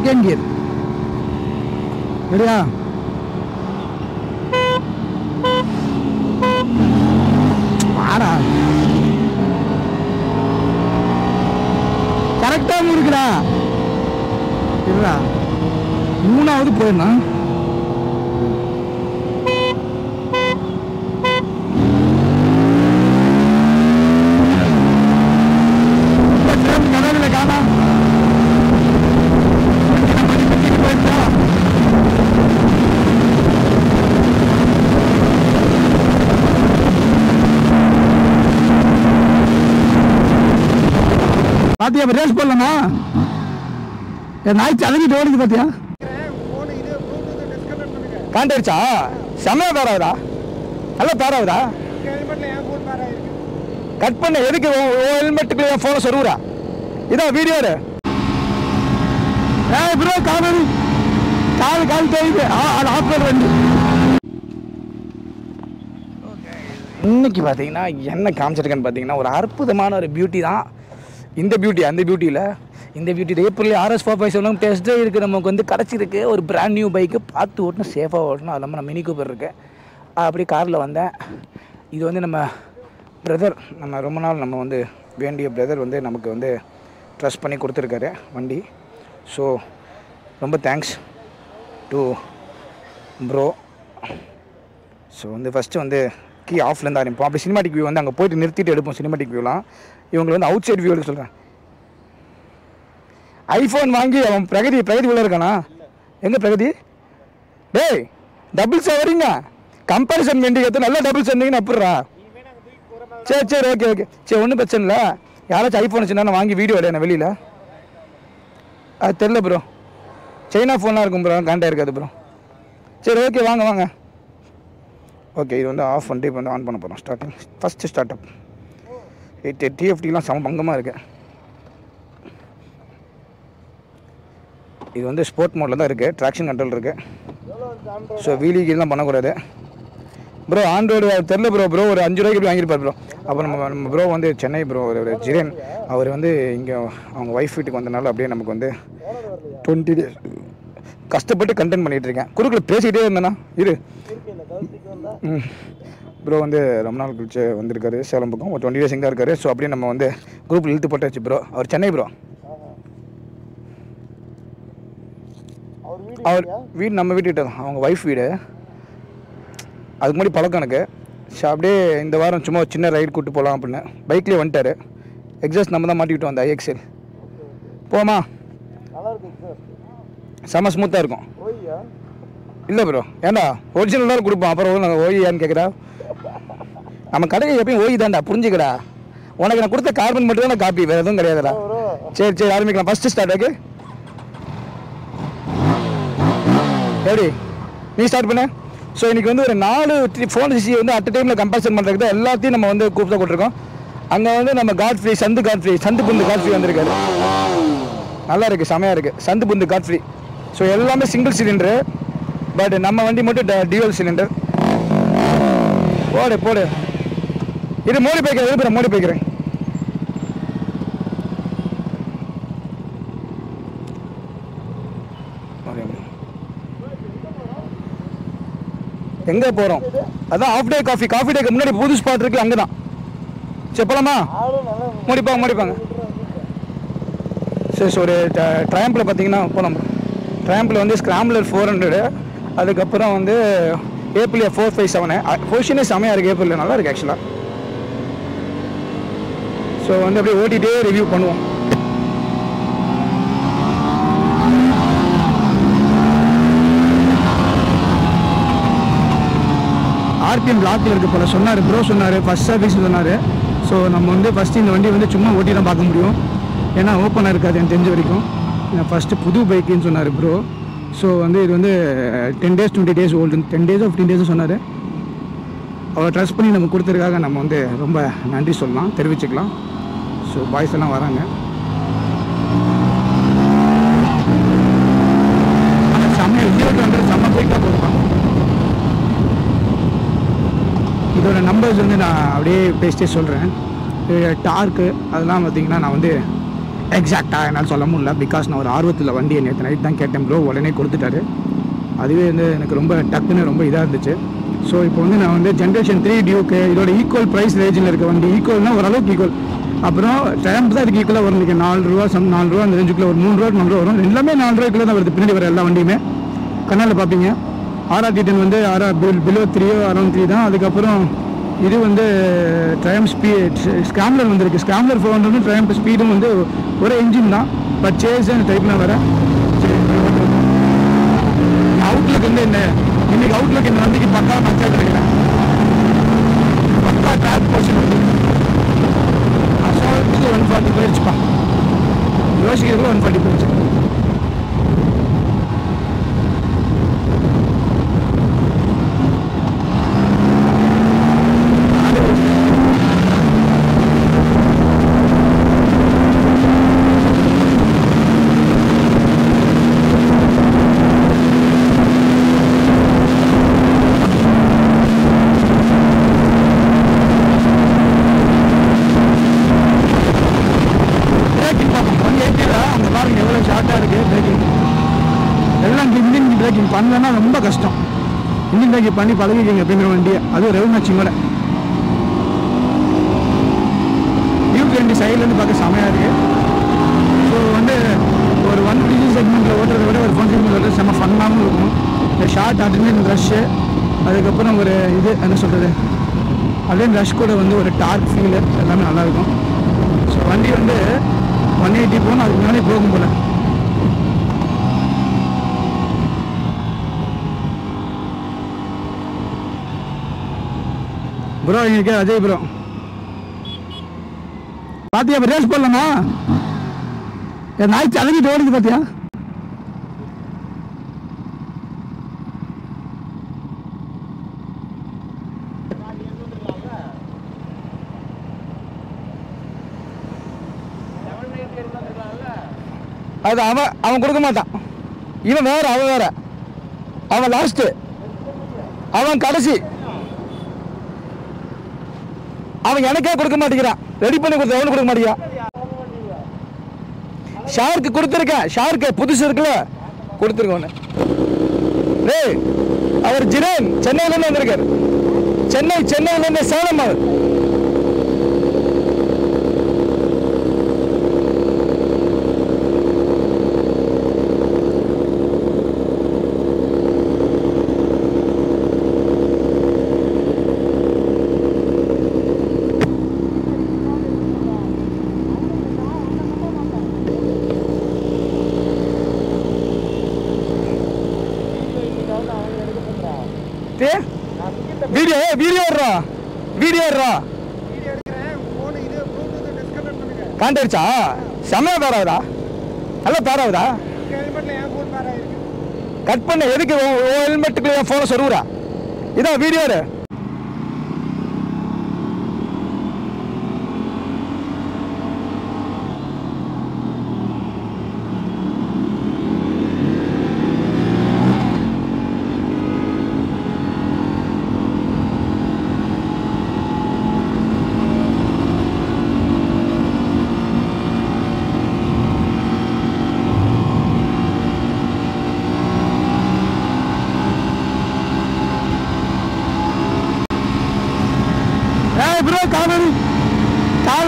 Second gear. ரெடியா? வாடா, கரெக்டா இருக்குடா. இல்ல மூணாவது போயிடணும். கடவுளை காணா பாத்தியா? ரேஸ் போடலாமா? நாய் சதங்கிட்டு ஓடுது பாத்தியா? காண்டாயிடுச்சா? செம்மையா பேராகுதா? நல்லா பேராகுதா? கட் பண்ண எதுக்கு ஹெல்மெட்டுக்குள்ள என் போன சொருவுறா? இதான் வீடியோ. ஏய் ப்ரோ, கால் தேய்து. அது ஆப்ரேட் வண்டி. இன்னைக்கு பார்த்தீங்கன்னா என்ன காமிச்சிருக்கேன்னு பார்த்தீங்கன்னா ஒரு அற்புதமான ஒரு பியூட்டி தான் இந்த பியூட்டி. அந்த பியூட்டியில் இந்த பியூட்டி ஏப்ரல் RS 457 டெஸ்ட் இருக்குது. நமக்கு வந்து கிடச்சிருக்கு ஒரு பிராண்ட் நியூ பைக்கு. பார்த்து ஓட்டணும், சேஃபாக ஓட்டணும். அது இல்லாமல் நான் மினி கூப்பர் இருக்குது. அப்படி காரில் வந்தேன். இது வந்து நம்ம பிரதர், நம்ம ரொம்ப நாள் நம்ம வந்து வேண்டிய பிரதர் வந்து நமக்கு வந்து ட்ரஸ்ட் பண்ணி கொடுத்துருக்காரு வண்டி. ஸோ ரொம்ப தேங்க்ஸ் டு ப்ரோ. ஸோ வந்து ஃபஸ்ட்டு வந்து கீ ஆஃப்லேருந்து ஆரம்பிப்போம். அப்படி சினிமாட்டிக் வியூ வந்து அங்கே போய்ட்டு நிறுத்திட்டு எடுப்போம் சினிமாட்டிக் வியூலாம். இவங்களை வந்து அவுட் சைட் வியூ எடுக்க சொல்கிறேன். ஐஃபோன் வாங்கி அவன் பிரகதி உள்ள இருக்கானா? எங்கே பிரகதி? டேய் டபுள்ஸ் வரீங்க, கம்பேரிசன் வேண்டியது நல்லா டபுள்ஸ் இருந்தீங்கன்னு அப்புறா. சரி ஓகே சரி, ஒன்றும் பிரச்சனை இல்லை. யாராச்சும் ஐஃபோன் வச்சுருந்தா வாங்கி வீடியோ எடுறேன் வெளியில். அது தெரில ப்ரோ, சைனா ஃபோனாக இருக்கும் ப்ரோ, காண்டாக இருக்காது ப்ரோ. சரி ஓகே, வாங்க. ஓகே, இது வந்து ஆஃப் பண்ணிட்டு இப்போ வந்து ஆன் பண்ண போகிறோம். Starting first start up. TFTலாம் சம பங்கமாக இருக்குது. இது வந்து ஸ்போர்ட் மோடில் தான் இருக்குது, ட்ராக்ஷன் கண்ட்ரோல் இருக்குது. ஸோ வீலிகெல்லாம் பண்ணக்கூடாது ப்ரோ. ஆண்ட்ராய்டு தெரில ப்ரோ ஒரு 5 ரூபாய்க்கு வாங்கியிருப்பார் ப்ரோ. அப்புறம் நம்ம ப்ரோ வந்து சென்னை ப்ரோ, ஒரு ஜிரேன், அவர் வந்து இங்கே அவங்க ஒய்ஃப் வீட்டுக்கு வந்தனால அப்படியே நமக்கு வந்து 20 days கஷ்டப்பட்டு கண்டென்ட் பண்ணிகிட்டு இருக்கேன். குறுக்கில் பேசிக்கிட்டே இருந்தேண்ணா இரு. ப்ரோ வந்து ரொம்ப நாள் கழிச்சு வந்திருக்காரு சேலம் பக்கம். ஒரு 20 days இங்கே இருக்காரு. ஸோ அப்படியே நம்ம வந்து குரூப்பில் இழுத்து போட்டாச்சு ப்ரோ. அவர் சென்னை ப்ரோ. அவர் வீடு நம்ம வீட்டுக்கிட்ட தான், அவங்க ஒய்ஃப் வீடு. அதுக்கு முன்னாடி பழக்கம் எனக்கு. ஸோ அப்படியே இந்த வாரம் சும்மா சின்ன ரைடு கூப்பிட்டு போகலாம் அப்படின்னு பைக்லேயே வந்துட்டார். எக்ஸாஸ்ட் நம்ம தான் மாட்டிக்கிட்டோம் அந்த IXL. போமா, செம்ம ஸ்மூத்தாக இருக்கும். இல்லை ப்ரோ, ஏண்டா ஒரிஜினலாக கொடுப்போம். அப்புறம் நாங்கள் ஓய்யான்னு கேட்குறா. நம்ம கடையை எப்பயும் ஓய் தான்டா, புரிஞ்சுக்கடா. உனக்கு நான் கொடுத்த கார்பன் மட்டும் தான் காப்பி, வேறு எதுவும் கிடையாதுடா. சரி ஆரம்பிக்கலாம். ஃபஸ்ட்டு ஸ்டார்ட் ஆகு. எப்படி நீ ஸ்டார்ட் பண்ண? ஸோ இன்றைக்கி வந்து ஒரு 4 ஃபோன் சிசி வந்து அட் டைமில் கம்பேரிசன் பண்ணுறதுக்கு தான் எல்லாத்தையும் நம்ம வந்து கூப்பிட்டு கொடுத்துருக்கோம். அங்கே வந்து நம்ம காட்ஃப்ரீ, சந்து புந்து காட்ஃப்ரீ வந்திருக்காரு. நல்லா இருக்குது, செமையாக இருக்குது. சந்து புந்து காட்ஃப்ரீ. ஸோ எல்லாமே சிங்கிள் சிலிண்டரு, பட் நம்ம வண்டி மட்டும் டியூவல் சிலிண்டர். போடு இது மோடி போய்க்கிறேன். எங்கே போகிறோம்? அதான் ஆஃப் டே காஃபி டேக்கு முன்னாடி புது ஸ்பாட் இருக்குது, அங்கே தான். சரி போலாமா? முடிப்பாங்க. சரி ஒரு ட்ரையம்பில் பார்த்தீங்கன்னா போகலாம். ட்ரையம்பில் வந்து ஸ்க்ராம்ப்ளர் 400, அதுக்கப்புறம் வந்து ஏப்ரில் 457. பொசிஷனே செமையாக இருக்குது. ஏப்ரில் நல்லா இருக்குது ஆக்சுவலாக. ஸோ வந்து அப்படியே ஓட்டிகிட்டே ரிவ்யூ பண்ணுவோம். RPM லாக்கில் இருக்குது போல் சொன்னார் ப்ரோ. ஃபஸ்ட் சர்வீஸ் சொன்னார். ஸோ நம்ம வந்து ஃபஸ்ட்டு இந்த வண்டி வந்து சும்மா ஓட்டி தான் பார்க்க முடியும், ஏன்னா ஓப்பனாக இருக்காது எனக்கு தெரிஞ்ச வரைக்கும். ஃபஸ்ட்டு புது பைக்குன்னு சொன்னார் ப்ரோ. ஸோ வந்து இது வந்து 10 days 20 days old, 10 days 15 days சொன்னார். அவர் ட்ரஸ்ட் பண்ணி நம்ம கொடுத்ததுக்காக நம்ம வந்து ரொம்ப நன்றி சொல்லலாம், தெரிவிச்சுக்கலாம். ஸோ பாய்ஸ் எல்லாம் வராங்க. செம்ம பைக்காக கொடுப்பாங்க. இதோட நம்பர்ஸ் வந்து நான் அப்படியே பேசிட்டே சொல்கிறேன். டார்க்கு அதெல்லாம் பார்த்திங்கன்னா நான் வந்து எக்ஸாக்டாக என்னால் சொல்ல முடியல. பிகாஸ் நான் ஒரு ஆர்வத்தில் வண்டியை நேற்று நைட் தான் கேட்டேன் ப்ரோ, உடனே கொடுத்துட்டாரு. அதுவே வந்து எனக்கு ரொம்ப டக்குன்னு ரொம்ப இதாக இருந்துச்சு. ஸோ இப்போ வந்து நான் வந்து ஜென்ரேஷன் 3 டியூக்கு இதோட ஈக்குவல் ப்ரைஸ் ரேஞ்சில் இருக்க வண்டி, ஈக்குவல்னால் ஓரளவுக்கு ஈக்குவல். அப்புறம் ட்ரையம்ப் தான் இதுக்கு ஈக்குவலாக வரும். நீங்கள் 4 ரூபா 4 ரூபா அந்த ரேஞ்சுக்குள்ள ஒரு 3 ரூபா 4 ரூபா வரும். எல்லாமே 4 ரூபாய்க்குள்ள தான் வருது பின்னாடி வர எல்லா வண்டியுமே. கண்ணால் பார்ப்பீங்க. RR-T10 வந்து பிலோ 3 அரௌண்ட் 3 தான். அதுக்கப்புறம் இது வந்து ட்ரையம்ப் ஸ்கிராம்லர் வந்துருக்கு. ஸ்கிராம்லர் 400 ட்ரையம்ப் ஸ்பீடும் வந்து ஒரு என்ஜின் தான். பட் சேஸ் அந்த டைப்லாம் வர சரி. அவுட்லுக் வந்து என்ன இன்னைக்கு அவுட்லுக் இந்த வண்டிக்கு பக்கா மச்சா கிடைக்கிறேன். பக்கா ட்ராக் போர்ஷன் வந்து அசால்ட்டுக்கு 140 போயிடுச்சுப்பா. யோசிக்கிறதுக்கு 140 போயிடுச்சு. பண்ணலன்னா ரொம்ப கஷ்டம். இன்ஜின் பிரேக்கிங் பண்ணி பழகிக்கிங்க அப்படிங்கிற வண்டியை. அதுவும் ரெவனாச்சிங்கோட U20 சைட்லேருந்து பார்க்க செமையாக இருக்குது. ஸோ வந்து ஒரு 150 செக்மெண்ட்டில் ஓட்டுறதை விட ஒரு 4 செக்மெண்ட் ஓட்டுறது செம்ம ஃபன்னாகவும் இருக்கும். இந்த ஷார்ட் அட்ரினலின் ரஷ்ஷு, அதுக்கப்புறம் ஒரு இது என்ன சொல்கிறது, அதே ரஷ் கூட வந்து ஒரு டார்க் ஃபீலு எல்லாமே நல்லாயிருக்கும். ஸோ வண்டி வந்து 180 போகணும், அதுக்கு முன்னாடி போகும் போல். ப்ரோ இங்கே அஜய் ப்ரோ பாத்தியா? ரேஸ் போடலாமா? என் நாய் சதவிட்டு ஓடுது பாத்தியா? அது அவன் கொடுக்க மாட்டான். இவன் வேற, அவன் வேற. அவன் லாஸ்ட், அவன் கடைசி. அவன் எனக்கே கொடுக்க மாட்டேங்கிறான். ரெடி பண்ணி கொடுத்த அவனு கொடுக்க மாட்டேங்கிறான். ஷார்க்கு கொடுத்துருக்கேன். ஷார்க்கு புதுசு இருக்குல்ல, கொடுத்துருக்கேன் ஒன்று. டேய் அவர் ஜிரேன் சென்னையிலேருந்து வந்திருக்காரு. சென்னையிலேருந்து சேலம். அவர் வீடியோ காண்டாயிருச்சா? செம்மையா பேராகுதா? நல்லா பேராகுதா? கட் பண்ண எதுக்கு? ஹெல்மெட்டுக்கு என் போனை சொருவுறா. இதான் வீடியோ.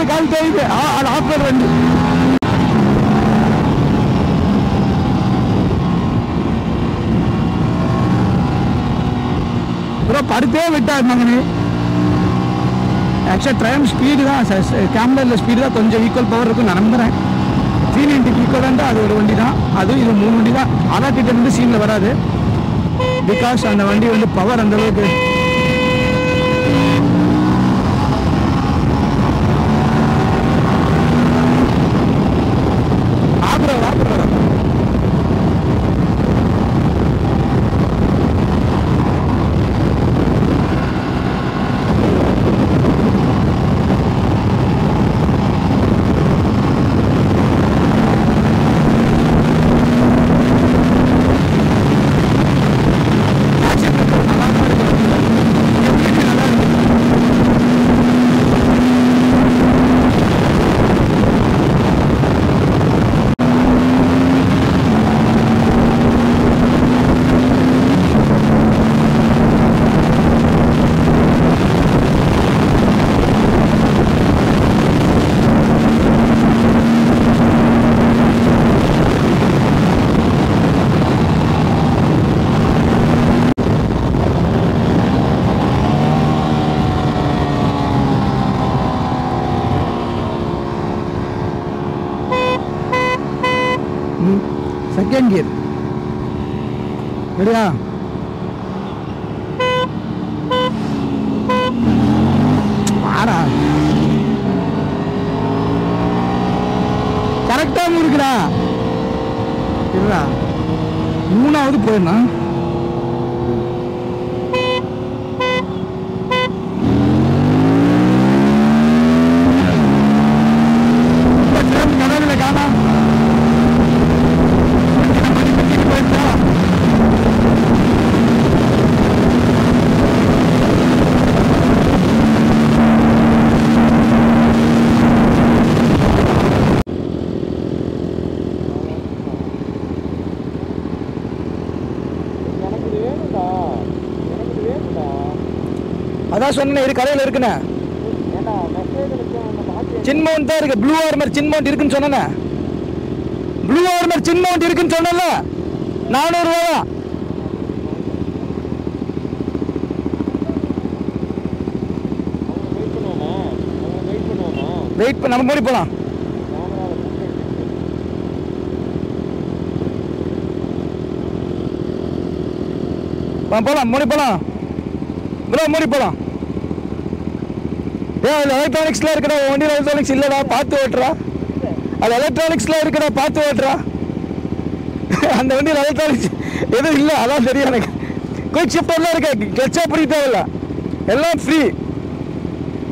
கால் தெரியுது. ஆஃபர் வண்டி ப்ரோ படுத்தே விட்டாருந்தாங்க. ஆக்சுவலாக ட்ரையம்ப் ஸ்பீடு தான், கேம்லரில் ஸ்பீடு தான் கொஞ்சம் ஈக்குவல் பவர் இருக்கும் நான் நம்புகிறேன். 390 ஈக்குவலாக அது ஒரு வண்டி தான். அதுவும் இது 3 வண்டி தான். RR-T10 வந்து சீனில் வராது. பிகாஸ் அந்த வண்டி வந்து பவர் அந்தளவுக்கு இருக்குடா இல்லடா 3வது போயிடனா அதான் சொன்னேன் இரு கடையில் இருக்குண்ணே சின்மவுண்ட் தான் இருக்கு ப்ளூ ஆர்மர் சின்மவுண்ட் இருக்குன்னு சொன்னேன் ப்ளூ ஆர்மர் சின்மவுண்ட் இருக்குன்னு சொன்னல 400 ரூபா தான் வெயிட் பண்ண நம்ம மூடி போலாம் போலாம் மூடி போலாம் ப்ரோ மூடி போலாம் அது எலக்ட்ரானிக்ஸ்லாம் இருக்குடா வண்டியில் எலக்ட்ரானிக்ஸ் இல்லைடா பார்த்து ஓட்டுறா அது எலக்ட்ரானிக்ஸ்லாம் இருக்குடா பார்த்து ஓட்டுறா அந்த வண்டியில் எலக்ட்ரானிக்ஸ் எதுவும் இல்லை அதான் தெரியும் எனக்கு குயிக் ஷிஃப்டர்லாம் இருக்கு கிளச்சா பிடி தேவையில்ல எல்லாம் ஃப்ரீ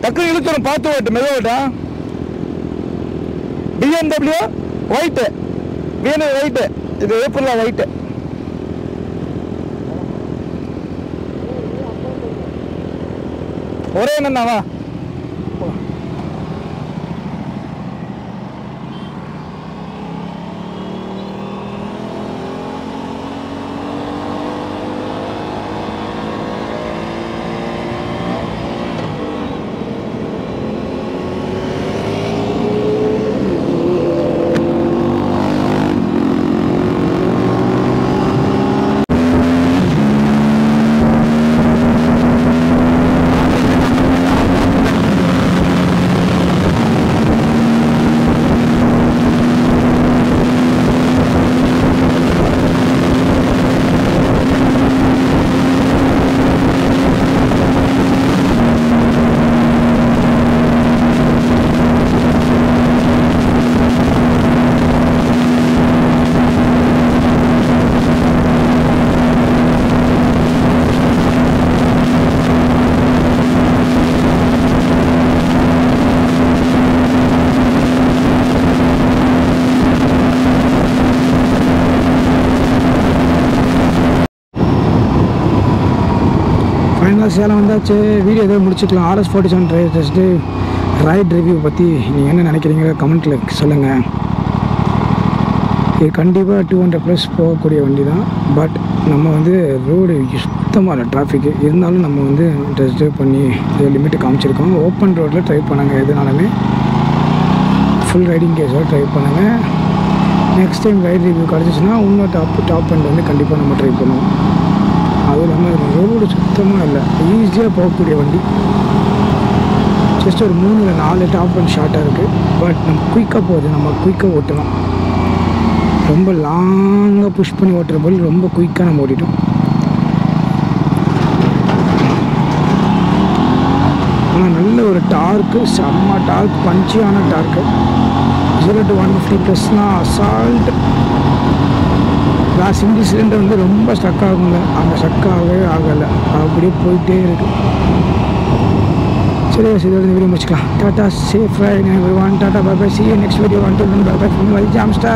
டக்குனு இழுத்துரும் பார்த்து ஓட்டு மெதுவாக ஓட்டா BMW ஒயிட்டு வேணும் ஒயிட்டு இது ஏப்ரலில் ஒயிட்டு ஒரே என்னன்னாவா சேலம் வந்தாச்சு வீடியோ எதாவது முடிச்சுக்கலாம் RS47 drive test right review பற்றி நீங்கள் என்ன நினைக்கிறீங்க கமெண்ட்டில் சொல்லுங்கள் இது கண்டிப்பாக 200+ போகக்கூடிய வண்டி தான் பட் நம்ம வந்து ரோடு சுத்தமாக இல்லை டிராஃபிக்கு இருந்தாலும் நம்ம வந்து டெஸ்ட் ட்ரைவ் பண்ணி லிமிட்டு காமிச்சிருக்கோம் ஓப்பன் ரோட்டில் ட்ரை பண்ணாங்க எதுனாலுமே ஃபுல் ரைடிங் கேஸோட ட்ரை பண்ணுங்கள் நெக்ஸ்ட் டைம் ரைட் ரிவ்யூ கிடச்சிச்சின்னா இன்னும் டாப் அண்ட் வந்து கண்டிப்பாக நம்ம ட்ரை பண்ணுவோம் அதுவும் இல்லாமல் ரோடு சுத்தமாக இல்லை ஈஸியாக போகக்கூடிய வண்டி ஜஸ்ட் ஒரு 3 இல்லை 4 டாப் அண்ட் ஷார்ட்டாக இருக்குது பட் நம்ம குயிக்காக போகுது நம்ம குயிக்காக ஓட்டலாம் ரொம்ப லாங்காக புஷ் பண்ணி ஓட்டுற போல் ரொம்ப குயிக்காக நம்ம ஓட்டிட்டோம் ஆனால் நல்ல ஒரு டார்க்கு செம்ம டார்க் பஞ்சியான டார்க்கு 0 to 150+னால் அசால்ட் சிங்கிள் சிலிண்டர் வந்து ரொம்ப ஸ்டக் ஆகுங்க அந்த ஸ்டக் ஆகலை அப்படியே போயிட்டே இருக்கு சரி இதோட வீடியோ முடிச்சுக்கலாம் tata safe ride everyone tata bye bye see you next video until then bye bye from Jaamstar